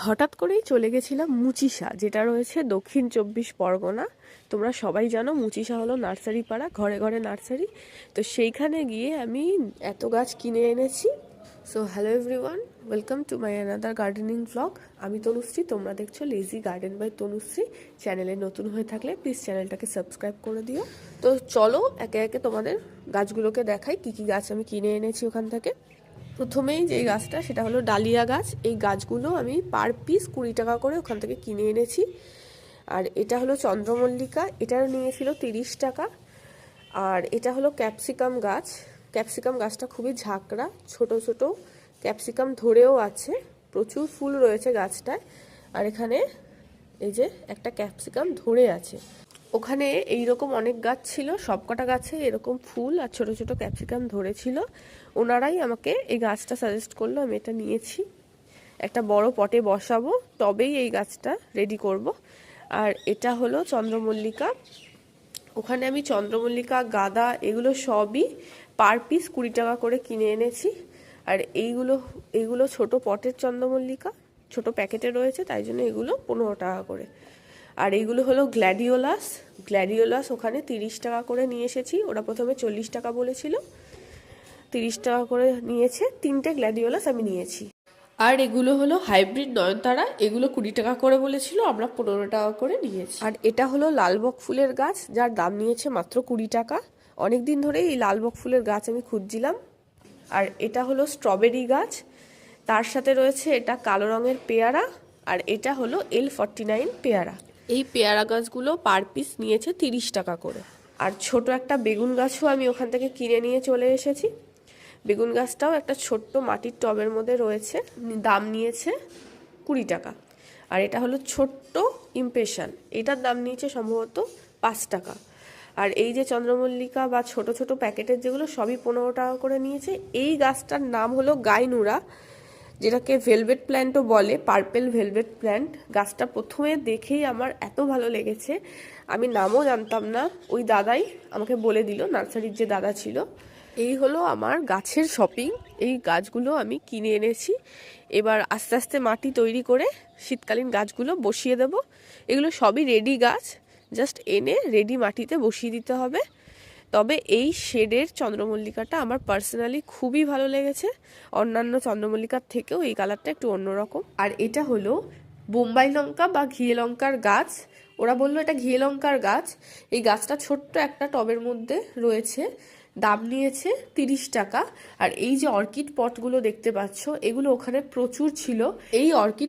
হঠাৎ করেই চলে গেছিলাম মুচিসা, যেটা রয়েছে দক্ষিণ 24 পরগনা। তোমরা সবাই জানো মুচিসা হলো নার্সারি পাড়া, ঘরে ঘরে নার্সারি। তো সেইখানে গিয়ে আমি এত গাছ কিনে এনেছি। So hello everyone, welcome to my another gardening blog. আমি তনুশ্রী, তোমরা দেখছো লেজি গার্ডেন বাই তনুশ্রী। চ্যানেলে নতুন হয়ে থাকলে প্লিজ চ্যানেলটাকে সাবস্ক্রাইব করে দিও। তো চলো একে একে তোমাদের গাছগুলোকে দেখাই কি কি গাছ আমি কিনে এনেছি ওখান থেকে। প্রথমেই যে গাছটা সেটা হলো ডালিয়া গাছ। এই গাছগুলো আমি পার পিস 20 টাকা করে ওখান থেকে কিনে এনেছি। আর এটা হলো চন্দ্রমল্লিকা, এটার নিয়েছিল 30 টাকা। আর এটা হলো ক্যাপসিকাম গাছ। ক্যাপসিকাম গাছটা খুবই ঝাঁকড়া, ছোট ছোট ক্যাপসিকাম ধরেও আছে, প্রচুর ফুল রয়েছে গাছটায়। আর এখানে এই যে একটা ক্যাপসিকাম ধরে আছে। ওখানে এইরকম অনেক গাছ ছিল, সবকটা গাছে এরকম ফুল আর ছোট ছোট ক্যাপসিকাম ধরেছিল। ওনারাই আমাকে এই গাছটা সাজেস্ট করলো, আমি এটা নিয়েছি। একটা বড় পটে বসাবো, তবেই এই গাছটা রেডি করব। আর এটা হলো চন্দ্রমল্লিকা। ওখানে আমি চন্দ্রমল্লিকা, গাঁদা এগুলো সবই পার পিস 20 টাকা করে কিনে এনেছি। আর এইগুলো ছোট পটের চন্দ্রমল্লিকা, ছোট প্যাকেটে রয়েছে, তাই জন্য এগুলো 15 টাকা করে। আর এইগুলো হলো গ্ল্যাডিওলাস। গ্ল্যাডিওলাস ওখানে 30 টাকা করে নিয়ে এসেছি। ওরা প্রথমে 40 টাকা বলেছিল, 30 টাকা করে নিয়েছে। 3টে গ্ল্যাডিওলাস আমি নিয়েছি। আর এগুলো হলো হাইব্রিড নয়নতারা, এগুলো 20 টাকা করে বলেছিল, আমরা 15 টাকা করে নিয়েছি। আর এটা হলো লালবক ফুলের গাছ, যার দাম নিয়েছে মাত্র 20 টাকা। অনেক দিন ধরেই এই লালবক ফুলের গাছ আমি খুঁজছিলাম। আর এটা হলো স্ট্রবেরি গাছ, তার সাথে রয়েছে এটা কালো রঙের পেয়ারা। আর এটা হলো L49 পেয়ারা। এই পেয়ারা গাছগুলো পার পিস নিয়েছে 30 টাকা করে। আর ছোট একটা বেগুন গাছও আমি ওখান থেকে কিনে নিয়ে চলে এসেছি। বেগুন গাছটাও একটা ছোট্ট মাটির টবের মধ্যে রয়েছে, দাম নিয়েছে 20 টাকা। আর এটা হলো ছোট্ট ইমপ্রেশন, এটার দাম নিয়েছে সম্ভবত 5 টাকা। আর এই যে চন্দ্রমল্লিকা বা ছোট ছোট প্যাকেটের যেগুলো, সবই 15 টাকা করে নিয়েছে। এই গাছটার নাম হলো গাইনুরা, যেটাকে ভেলভেট প্ল্যান্টও বলে, পার্পেল ভেলভেট প্ল্যান্ট। গাছটা প্রথমে দেখেই আমার এত ভালো লেগেছে, আমি নামও জানতাম না, ওই দাদাই আমাকে বলে দিল, নার্সারির যে দাদা ছিল। এই হলো আমার গাছের শপিং। এই গাছগুলো আমি কিনে এনেছি। এবার আস্তে আস্তে মাটি তৈরি করে শীতকালীন গাছগুলো বসিয়ে দেব। এগুলো সবই রেডি গাছ, জাস্ট এনে রেডি মাটিতে বসিয়ে দিতে হবে। তবে এই শেডের চন্দ্রমল্লিকাটা আমার পার্সোনালি খুবই ভালো লেগেছে। অন্যান্য চন্দ্রমল্লিকার থেকেও এই কালারটা একটু অন্যরকম। আর এটা হলো বোম্বাই লঙ্কা বা ঘিয়ে লঙ্কার গাছ। ওরা বললো এটা ঘিয়ে লঙ্কার গাছ। এই গাছটা ছোট্ট একটা টবের মধ্যে রয়েছে, দাম নিয়েছে 30 টাকা। আর এই যে অর্কিড পটগুলো দেখতে পাচ্ছ, এগুলো ওখানে প্রচুর ছিল। এই অর্কিড